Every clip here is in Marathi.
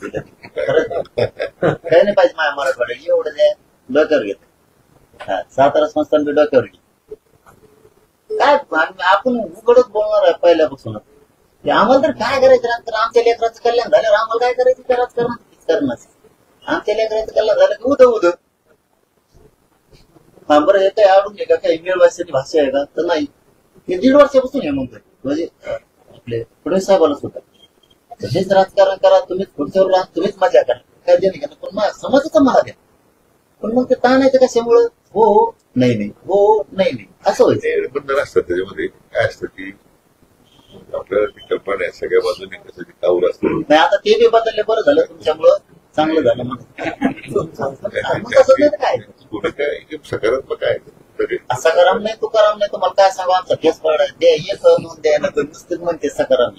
दिलं काय नाही पाहिजे माझ्या मराठवाड्यात एवढं ते डोक्यावर घेत सातारा संस्थान बी डोक्यावर घेत काय आपण उघडच बोलणार आहे पहिल्यापासूनच आम्हाला तर काय करायचं तर आमच्या लेकराचं कल्याण झालं आम्हाला काय करायचं त्या राजकारणात आमच्या लेकराचं कल्याण झालं की उद बरं हे काय आवडून घे का काही इंग्रजी भाषा आहे का तर नाही हे 1.5 वर्षापासून हे म्हणतोय म्हणजे आपले फडणवीस साहेबाला सुद्धा हेच राजकारण करा तुम्हीच खुर्चीवर राहा तुम्हीच मजा करा काय देणे का पण समाजाचा मला द्या पण मग ते ताणायचं कशामुळं हो नाही हो नाही असं व्हायचं बंधन असतात त्याच्यामध्ये काय असतं की आपल्याला ती कल्पना आहे सगळ्या बाजूने कसं ती काऊर असतं नाही आता ते बी बदलले बरं झालं तुमच्यामुळं चांगलं झालं काय सकारात्मक आहे सकाराम नाही तुकाराम नाही तुम्हाला काय सांगा आमचा केस नोंद द्या नुसते म्हणते सकाराम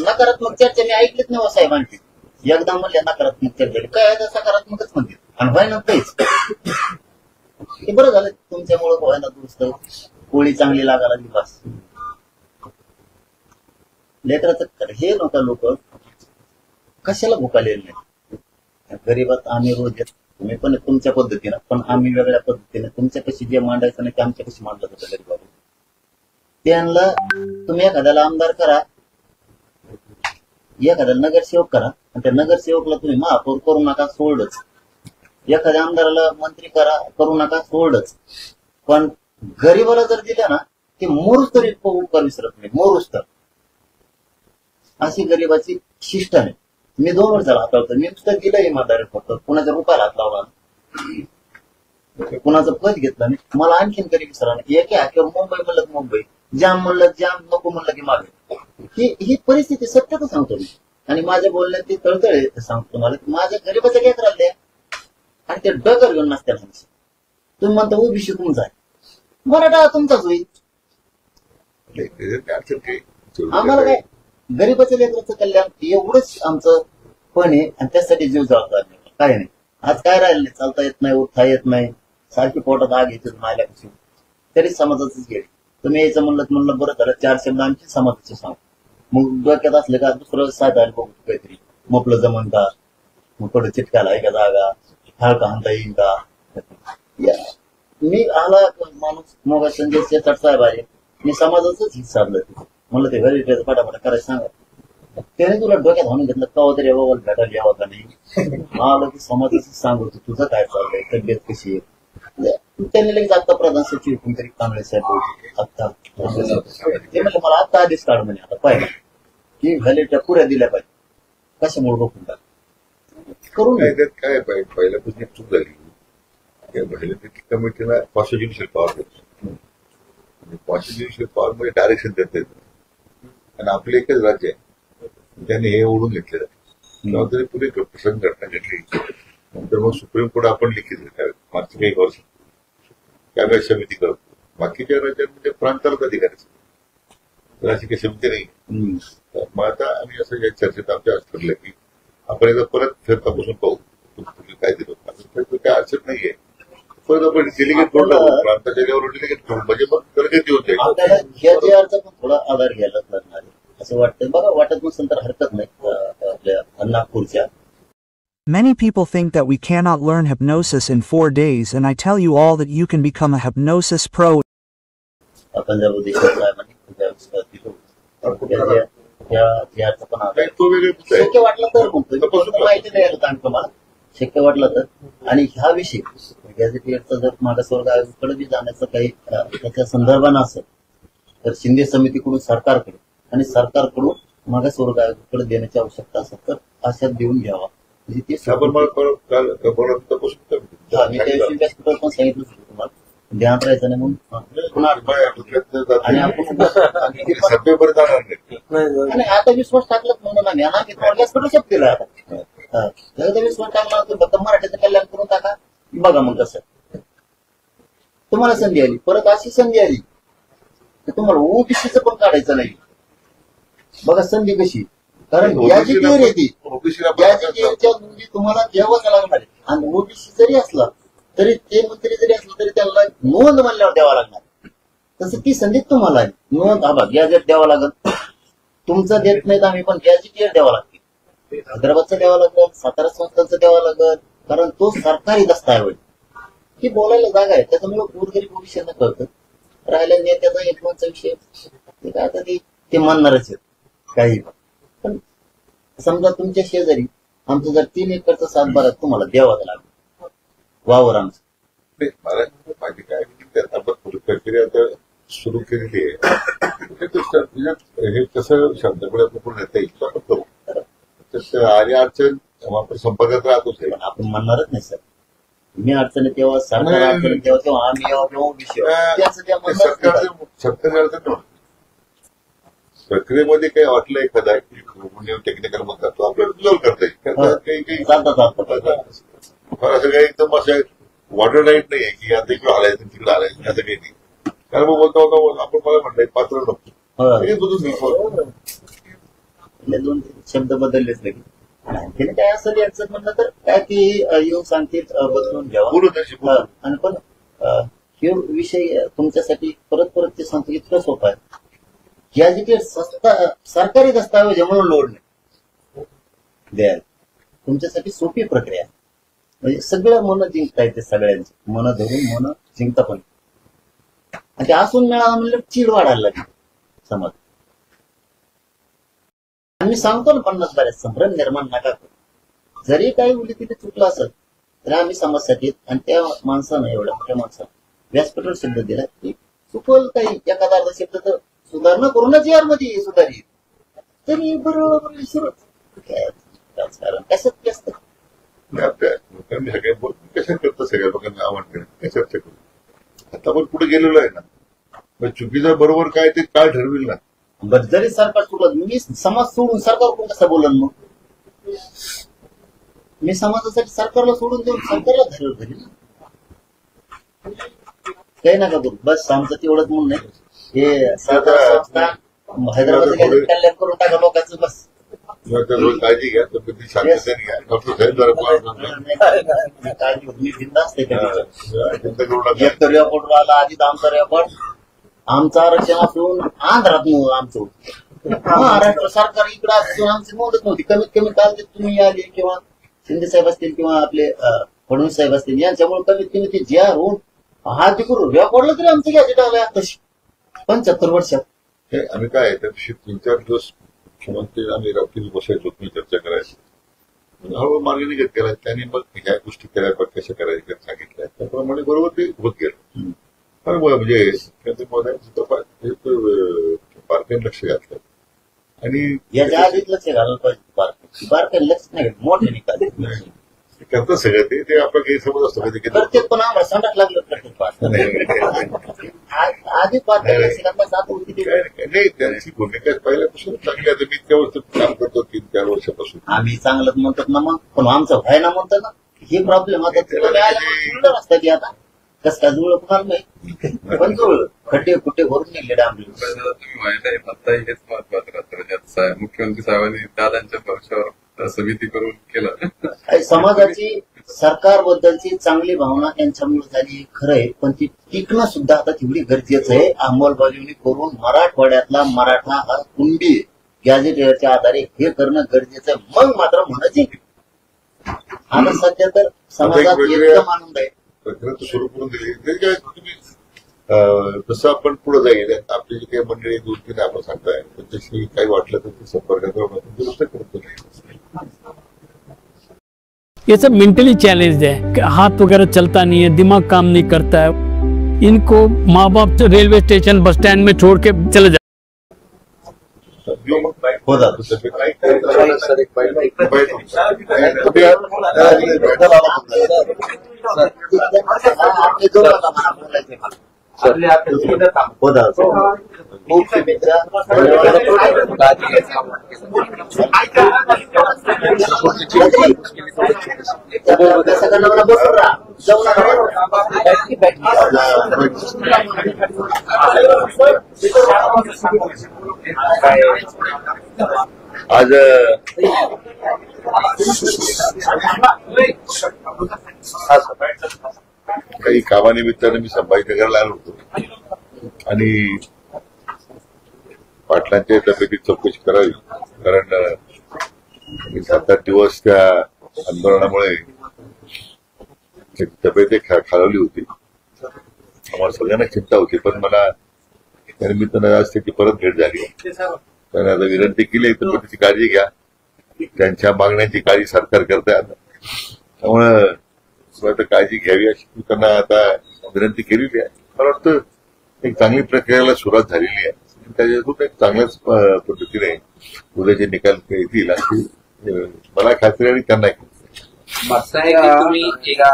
नकारात्मक चर्चा मी ऐकलीच नाही साहेबांची एकदा म्हणले नकारात्मक चर्चा काय सकारात्मकच म्हणते आणि व्हायना तेच ते बरं झालं तुमच्यामुळं व्हायना दुरुस्त पोळी चांगली लागायला लागली बस लेकराचं हे नव्हतं लोक कशाला भुकालेले नाही गरीबात आम्ही रोज येतो तुम्ही पण तुमच्या पद्धतीनं पण आम्ही वेगळ्या पद्धतीने तुमच्यापाशी जे मांडायचं नाही ते आमच्यापाशी मांडलं जातं गरीबाला त्यांना तुम्ही एखाद्याला आमदार करा एखाद्याला नगरसेवक करा आणि त्या नगरसेवकला तुम्ही महापौर करू नका सोडच एखाद्या आमदाराला मंत्री करू नका सोडच पण गरीबाला जर दिल्या ना ते मोरूच तरी उपकार विसरत नाही मोरूच तर अशी गरीबाची शिष्ट आहे मी 2 वर्षाला हाताळतो मी नुसतं दिलं इमानदारी फक्त कुणाच्या रुपयाला हात लावला कुणाचं पद घेतलं नाही मला आणखीन गरीब विसरा नाही एके हाकेवर मुंबई म्हणलं मुंबई जाम म्हणलं जाम नको म्हणलं की मागे ही परिस्थिती सत्यच सांगतो मी आणि माझ्या बोलण्यात ती तळतळ सांगतो तुम्हाला माझ्या गरीबाचं काय करायला द्या आणि ते डगर घेऊन नसत्या तुम्ही म्हणता ओबीसी तुमचा आहे मराठा तुमचाच होईल आम्हाला काय गरीबाच्या लेकराचं कल्याण एवढंच आमचं पण आहे आणि त्यासाठी जीव जबाबदार काय नाही आज काय राहिलं नाही चालता येत नाही उठता येत नाही सारखी पोटात आग येते मायल्यापासून तरी समाजाचंच गेली तुम्ही यायचं म्हणलं बरं झालं 4 शब्द आमचे समाजाचे सांग मग डोक्यात असलं का दुसरं साधारण बघू काहीतरी मोपलं जमन का मग थोडं चिटकायला आहे का जागा फाळका हाणता येईल का मी आला माणूस मग संजय शेतात साहेब आहे मी समाजाचंच हित साधलं म्हणलं ते घरी पटापटा करायचं सांगा त्याने तुला डोक्यात हाणून घेतलं कवा तरी बाबा भेटायला यावं का नाही मला की समाजाचं सांगू तुझं काय चाललंय तब्येत कशी आहे त्यांनी लगेच आता प्रधान सचिव कोणतरी कांबळे साहेब आता ते म्हणलं मला आता आधीच काढ म्हणे आता पाहिजे की व्हॅलिडिटी पुऱ्या दिल्या पाहिजे कशामुळे रोखून टाक करून काय पाहिजे पहिल्यापासून एक चूक झाली व्हॅलिडिटी कमिटीला कॉन्स्टिट्युशनल पॉवर कॉन्स्टिट्युशनल पॉवर मध्ये डायरेक्शन देते आणि आपलं एकच राज्य आहे त्यांनी हे ओढून घेतलेलं तेव्हा तरी पुढे संघटना घेतली नंतर मग सुप्रीम कोर्ट आपण लिखित मागच्या काही वर्ष कॅबिनेट समिती करतो बाकीच्या राज्यांमध्ये प्रांतालाच अधिकारायचं तर अशी काही समिती नाही मग आता आम्ही असं या चर्चेत आमच्या आज ठरलं की आपण एकदा परत फेरतापासून पाहू तुम्ही काय दिलं काय अडचण नाहीये परत आपण डेलिगेट करून प्रांताच्या लेवलवर डेलिगेट करू म्हणजे मग प्रगती होते ह्या पण थोडा आधार घ्यायला लागणार आहे असं वाटतं बघा वाटत नसेल तर हरकत नाही आपल्या नागपूरच्या Many people think that we cannot learn hypnosis in 4 days, and I tell you all that you can become a hypnosis pro. शक्य वाटलं तर माहिती द्यायला सांगतो मला शक्य वाटलं तर आणि ह्या विषयी गॅझेटियरचा जर मागासवर्ग आयोगाकडे बी जाण्याचं काही त्याच्या संदर्भानं असेल तर शिंदे समितीकडून सरकारकडे आणि सरकारकडून मागासवर्ग आयोगाकडे देण्याची आवश्यकता असेल तर अशात देऊन घ्यावा म्हणजे ते व्यासपीठावर पण सांगितलं तुम्हाला ध्यान राहायचं नाही म्हणून आणि आपण आणि आता विश्वास टाकलाच म्हणून आम्ही व्यासपीठ शब्द दिला आता विश्वास टाकला फक्त मराठीचं कल्याण करून टाका बघा मग कसं तुम्हाला संधी आली परत अशी संधी आली तर तुम्हाला ओबीसीचं पण काढायचं नाही बघा संधी कशी कारण गॅझेटियर येते गॅझेटियरच्या नोंदी तुम्हाला घ्यावंच लागणार आहे आणि ओबीसी जरी असला तरी ते मंत्री जरी असलं तरी त्यांना नोंद म्हणल्यावर द्यावा लागणार तसं ती संधी तुम्हाला आहे नोंद हा गॅझेट द्यावा लागत तुमचं देत नाहीत आम्ही पण गॅझेटियर द्यावा लागते हैदराबादचं द्यावं लागेल, सातारा संस्थांचं द्यावं लागेल, कारण तो सरकारी दस्तावेज की बोलायला जागा आहे. त्याच्यामुळे गोरगरीब भविष्यानं कळतं. राहिल्या नेत्याचा एकमानचा विषय ते काय आता ते मानणारच आहेत काही. पण समजा तुमच्या शेजारी आमचं जर 3 एकरचा सातबारा तुम्हाला द्यावा लागला वावर आमचं, नाही, मला माझी काय त्यात आपण पुढे प्रक्रिया आता सुरू केलेली आहे. हे कसं शब्दाकडे आपण पुढे नेता येईल आपण करू. तसं आली अडचण आपण संपर्कात राहतोच आहे. पण आपण म्हणणारच नाही सर. मी अडचणी तेव्हा सरकार अडचणी तेव्हा आम्ही यावं किंवा विषय त्याचं त्या म्हणणारच नाही. सरकारी अडचण नव्हती. प्रक्रियेमध्ये काही वाटलं एखादा टेक्निकल म्हणतात तो आपल्याला रिझॉल्व्ह करता येईल. काही फार असं काही एकदम असं वॉटर राईट नाहीये की आता इकडे आलायचं तिकडे आलायचं असं काही नाही. कारण मग बोलता आपण मला म्हणलंय पात्र नको दोन शब्द बदललेच नाही. आणखीन काय असं अडचण म्हणलं तर काय ती येऊन सांगतील बदलून घ्यावा. आणि पण हे विषय तुमच्यासाठी परत परत ते सांगतो इतकं सोपं आहे. गॅझेटेड सरकारी दस्तावेज म्हणून लोड नाही द्यायला. तुमच्यासाठी सोपी प्रक्रिया आहे. म्हणजे सगळं मन जिंकता येते, सगळ्यांचे मन धरून मन जिंकता पण. आणि ते असून मिळाला म्हणलं चीड वाढायला लागली समाज. आणि मी सांगतो ना 50 बऱ्याच संभ्रम निर्माण नका करू. जरी काही उली तिथे चुकलं असेल तर आम्ही समाजासाठी आणि त्या माणसानं एवढ्या मोठ्या माणसानं व्यासपीठावर शब्द दिला की चुकल काही एखादा अर्धा शब्द तर सुधारणा करूनच यार मध्ये सुधारित तरी बरोबर विसरत राजकारण कशात जास्त लोकांनी सगळ्या कशा करतात सगळ्या लोकांना आवडतं काय चर्चा करू. आता आपण पुढे गेलेलो आहे ना. चुकीचं बरोबर काय ते काय ठरविल ना. बरं जरी सरकार चुकलं मी समाज सोडून सरकारकडून कसं बोलन मग. मी समाजासाठी सरकारला सोडून देऊन सरकारला धरेल ना. काही नका करू. बस आमचं तेवढंच म्हणून नाही. हे संस्था हैदराबाद कल्याण करून टाका लोकांचं बस. काळजी घ्या तब्येती शांततेने घ्या. डॉक्टर साहेब जरा काळजी होत मी भिंत असते एक तर रेकॉर्ड आला आधी आमचा रेकॉर्ड आमचं आरक्षण असून आंध्रात आमचं महाराष्ट्र सरकार इकडे असून आमची नोंदच नव्हती. कमीत कमी काल तुम्ही आले किंवा शिंदे साहेब असतील किंवा आपले फडणवीस साहेब असतील यांच्यामुळे कमीत कमी ते जे होऊन हा ते करू रेकॉर्डला तरी आमचं गॅजेट आलंय तशी 75 वर्षात. हे आम्ही काय त्या दिवशी 3-4 दिवस मुख्यमंत्री आम्ही रात्री बसायचो मी चर्चा करायचो. हळूहळू मार्ग निघत गेला. त्यांनी मग ह्या गोष्टी करायला कशा करायच्या सांगितल्या त्याप्रमाणे बरोबर ते होत गेलं. म्हणजे बारकाईने लक्ष घातलं आणि याच्या आधीच लक्ष घालायला पाहिजे. बारकाईने लक्ष नाही मोठे निकाल करतात सगळं ते आपला गैरसमज असतो कधी कधी. प्रत्येक पण आम्हाला संडास लागलं प्रत्येक आधी नाही त्यांची भूमिका पहिल्यापासून चांगली आहे. मी इतक्या वर्ष काम करतो 3-4 वर्षापासून. आम्ही चांगलंच म्हणतात ना. मग पण आमचं व्हायना म्हणतात ना. हे प्रॉब्लेम आता जुळलं असतात की आता कसं काय जुळलं कुणाला नाही पण जुळलं. खड्डे कुठे भरून नेले डांबले. तुम्ही माहिती आहे आता हेच महत्वाचं राहतं. मुख्यमंत्री साहेबांनी दादांच्या भरोश्यावर समिती करून केलं. समाजाची सरकारबद्दलची चांगली भावना त्यांच्यामुळे झाली खरं आहे. पण ती टिकणं सुद्धा आता तेवढी गरजेचं आहे. अंमलबजावणी करून मराठवाड्यातला मराठा हा कुंडी गॅझेटेडच्या आधारे हे करणं गरजेचं आहे. मग मात्र म्हणायचे आता सध्या तर समाजात एकदम आनंद आहे. प्रक्रिया सुरू करून दिली काय तुम्ही जसं आपण पुढे जाईल आपली जी काही मंडळी 2-3 आपण सांगताय त्याच्याशी काही वाटलं तर संपर्कात दुरुस्त करतो. ये सब मेंटली चैलेंज है. हाथ वगैरह चलता नहीं है, दिमाग काम नहीं करता है. इनको माँ बाप रेलवे स्टेशन बस स्टैंड में छोड़ के चले जाते. आज काही कामानिमित्ताने मी संभाजीनगरला आलो होतो आणि पाटलांच्या तब्येतीत चौकशी करावी कारण 7-8 दिवस त्या आंदोलनामुळे तब्येत खालावली होती. आम्हाला सगळ्यांना चिंता होती, पण मला त्यानिमित्तानं आज त्याची परत भेट झाली. त्याने आता विनंती केली तब्येतीची काळजी घ्या, त्यांच्या मागण्यांची काळजी सरकार करते. आता त्यामुळे आता काळजी घ्यावी अशी त्यांना आता विनंती केलेली आहे. मला वाटतं एक चांगली प्रक्रियेला सुरुवात झालेली आहे. त्याच्यातून एक चांगल्याच पद्धतीने उद्याचे निकाल येतील अशी मला खात्री आणि त्यांना असं आहे की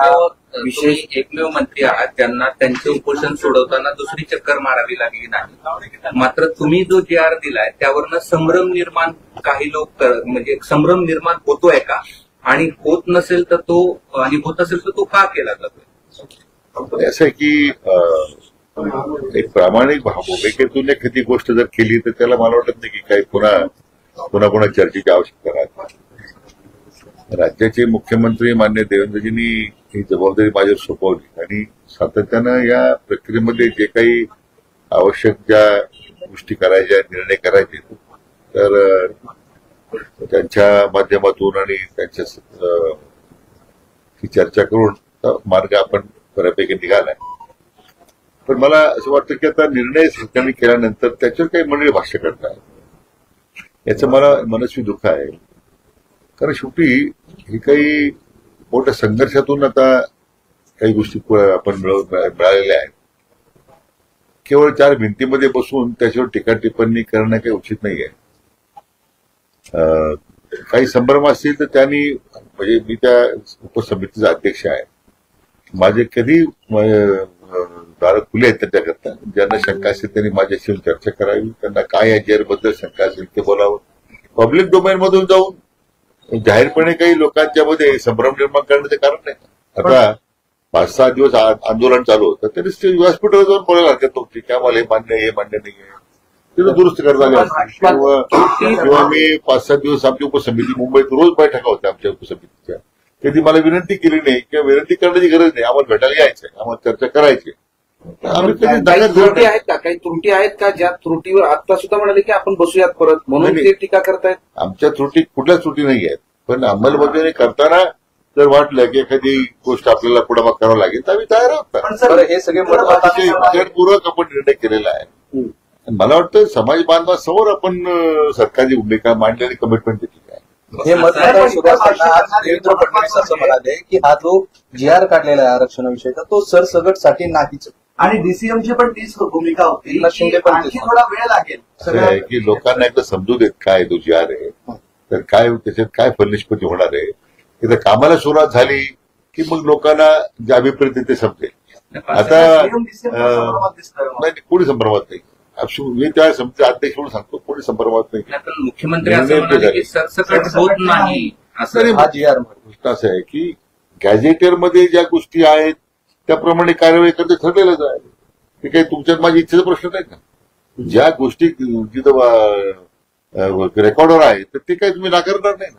तुम्ही एकमेव मंत्री आहात ज्यांना त्यांचे उपोषण सोडवताना दुसरी चक्कर मारावी लागली नाही. मात्र तुम्ही जो जी.आर. दिलाय त्यावरनं संभ्रम निर्माण काही लोक म्हणजे संभ्रम निर्माण होतोय का, आणि होत नसेल तर तो, आणि होत असेल तर तो का केला जातोय? असं आहे की एक प्रामाणिक भूमिकेतून एखादी गोष्ट जर केली तर त्याला मला वाटत नाही की काही पुन्हा चर्चेची आवश्यकता राहते. राज्याचे मुख्यमंत्री मान्य देवेंद्रजींनी ही जबाबदारी माझ्यावर सोपवली आणि सातत्यानं या प्रक्रियेमध्ये जे काही आवश्यक ज्या गोष्टी करायच्या, निर्णय करायचे, तर त्यांच्या माध्यमातून आणि त्यांच्या चर्चा करून मार्ग आपण बऱ्यापैकी निघालाय. पण मला असं वाटतं की आता निर्णय सरकारने केल्यानंतर त्याच्यावर काही मंडळी भाष्य करतात, याचं मला मनस्वी दुःख आहे. कारण शेवटी हे काही मोठ्या संघर्षातून आता काही गोष्टी आपण मिळालेल्या आहेत. केवळ 4 भिंतीमध्ये बसून त्याच्यावर टीका टिप्पणी करणं काही उचित नाहीये. काही संभ्रम असतील तर त्यांनी, म्हणजे मी त्या उपसमितीचा अध्यक्ष आहे, माझे कधी दार खुले आहेत त्यांच्याकरता. ज्यांना शंका असेल त्यांनी माझ्याशी चर्चा करावी, त्यांना काय या जी.आर. शंका असेल ते बोलावं. पब्लिक डोमेन मधून जाऊन जाहीरपणे काही लोकांच्या मध्ये संभ्रम निर्माण करण्याचं कारण नाही. आता 5-6 दिवस आंदोलन चालू होतं, तरी व्यासपीठावर जाऊन बोलायला हरकत नव्हती की आम्हाला हे मान्य नाहीये, तिथं दुरुस्त करता आली असती. किंवा मी 5-7 दिवस आमची उपसमिती मुंबईत रोज बैठका होत्या आमच्या उपसमितीच्या, कधी मला विनंती केली नाही किंवा विनंती करण्याची गरज नाही. आम्हाला भेटायला यायचंय, आम्हाला चर्चा करायची. आम्ही काही त्रुटी आहेत का, काही त्रुटी आहेत का ज्या त्रुटीवर आता सुद्धा म्हणाले की आपण बसूयात परत, म्हणून ते टीका करतायत? आमच्या त्रुटी कुठल्याच त्रुटी नाही आहेत, पण अंमलबजावणी करताना जर वाटलं की एखादी गोष्ट आपल्याला पुढे माग करावं लागेल तर आम्ही तयार आहोत. हे सगळे विचारपूर्वक आपण निर्णय केलेला आहे. मला वाटतं समाज बांधवासमोर आपण सरकारची भूमिका मांडलेली कमिटमेंट दिली आहे. हे मतदान सुरू असताना आज देवेंद्र फडणवीस असं म्हणाले की हा जो जी.आर. काढलेला आहे आरक्षणाविषयीचा तो सरसगटसाठी नाहीच, आणि डीसीएमची पण तीच भूमिका होती, शिंदे पण आणखी थोडा वेळ लागेल. असं आहे की लोकांना एकदा समजू देत काय तो जी.आर. आहे, तर काय त्याच्यात काय फलनिष्पत्ती होणार आहे. एकदा कामाला सुरुवात झाली की मग लोकांना जे अभिप्रेत ते समजेल. आता नाही, कोणी संभ्रमात नाही. मी त्या समितीचे अध्यक्ष म्हणून सांगतो, कोणी संभ्रमात नाही. मुख्यमंत्री असं म्हणाले की सरसकट होत नाही असं. हा जी.आर. गोष्ट असं आहे की गॅझेटियरमध्ये ज्या गोष्टी आहेत त्याप्रमाणे कार्यवाही करते ठरलेलंच आहे. ते काही तुमच्यात माझ्या इच्छेचा प्रश्न नाही का. ज्या गोष्टी जिथं रेकॉर्डवर आहेत तर ते काही तुम्ही नाकारणार नाही ना.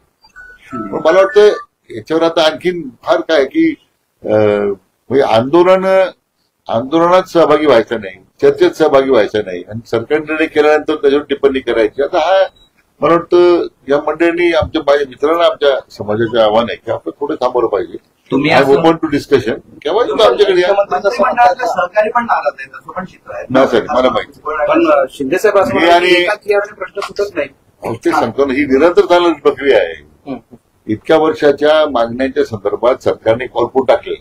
पण मला वाटतं याच्यावर आता आणखीन फार काय की म्हणजे आंदोलनात सहभागी व्हायचं नाही, चर्चेत सहभागी व्हायचं नाही, आणि सरकार निर्णय केल्यानंतर त्याच्यावर टिप्पणी करायची. आता हा मला वाटतं या मंडळींनी माझ्या मित्रांना आमच्या समाजाचे आव्हान आहे की आपण थोडं थांबवलं पाहिजे. तुम्ही आय ओपन टू डिस्कशन केव्हा आमच्याकडे या सहकारी पण नाराज आहे, तसं पण चित्र आहे. ना सर, मला माहिती. पण शिंदे साहेब असं म्हणाले की एका जी.आर. प्रश्न सुटत नाही. ते सांगतो ना, ही निरंतर चालणारी प्रक्रिया आहे. इतक्या वर्षाच्या मागण्यांच्या संदर्भात सरकारने कॉलपूट टाकले.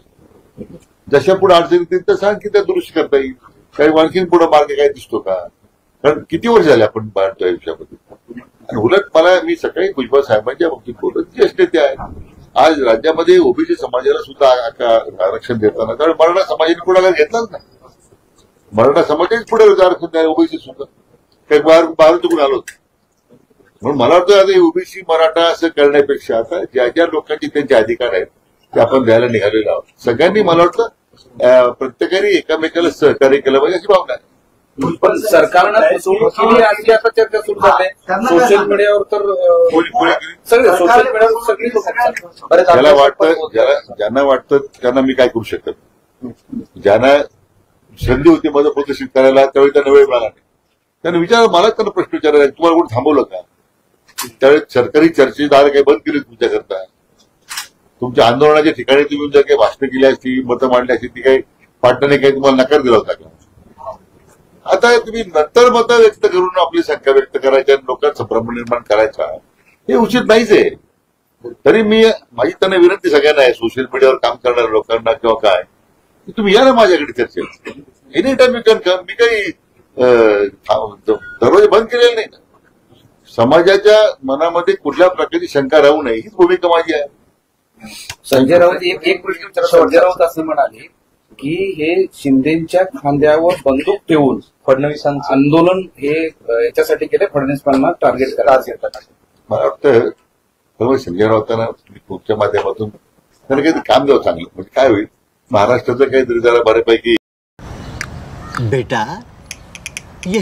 जशा पुढे अडचणी येतील तसं आणखी त्या दुरुस्त करता येईल. काही आणखीन पुढे मार्ग काय दिसतो का? कारण किती वर्ष झाले आपण बांधतोय विषयामध्ये. आणि उलट मला मी सकाळी भुजबळ साहेबांच्या बाबतीत बोलत ज्येष्ठ नेते आहेत. आज राज्यामध्ये ओबीसी समाजाला सुद्धा आरक्षण देताना, कारण मराठा समाजाने पुढाकार घेतलाच नाही. मराठा समाजानेच पुढे आरक्षण द्यायला ओबीसी सुद्धा काही बाहेर चुकून आलो. म्हणून मला वाटतं आता ओबीसी मराठा असं करण्यापेक्षा आता ज्या ज्या लोकांचे त्यांचे अधिकार आहेत ते आपण द्यायला निघालेलो आहोत. सगळ्यांनी मला वाटतं प्रत्येकाने एकमेकाला सहकार्य केलं पाहिजे अशी भावना आहे. पण सरकारनं आणखी आता चर्चा सुरू झाली सोशल मीडियावर, तर सगळे सोशल मीडियावर सगळी ज्यांना वाटतं त्यांना मी काय करू शकत. ज्यांना संधी होती माझं प्रदर्शित करायला त्यावेळी त्यांना वेळ मिळाला नाही. त्यांना विचार, मला त्यांना प्रश्न विचारायला तुम्हाला कोण थांबवलं का? त्यावेळेस सरकारी चर्चेदार काही बंद केले तुमच्याकरता. तुमच्या आंदोलनाच्या ठिकाणी तुम्ही जर काही भाषणं केली असती, मतं मांडली असती, ती काही पाटलाने काही तुम्हाला नकार दिला होता का? आता तुम्ही नंतर मतं व्यक्त करून आपली शंका व्यक्त करायच्या, लोकांत संभ्रम निर्माण करायचा, हे उचित नाहीच आहे. तरी माझी त्यांना विनंती सगळ्यांना आहे, सोशल मीडियावर काम करणाऱ्या लोकांना किंवा काय, तुम्ही या ना माझ्याकडे चर्चेत. Any time you can come. मी काही दरवाजे बंद केलेले नाही. समाजाच्या मनामध्ये कुठल्या प्रकारची शंका राहू नये हीच भूमिका माझी आहे. संजय राऊत एक प्रश्न विचारला. संजय राऊत असं म्हणाले की हे शिंदेच्या खांद्यावर बंदूक ठेवून फडणवीसांचं आंदोलन हे याच्यासाठी केले, फडणवीसांना टार्गेट करतात. मला वाटतं सर्व संजय राऊतांना तुमच्या माध्यमातून त्यांना काहीतरी काम द्यावं चांगलं. म्हणजे काय होईल, महाराष्ट्राचं काहीतरी जरा बऱ्यापैकी बेटा ये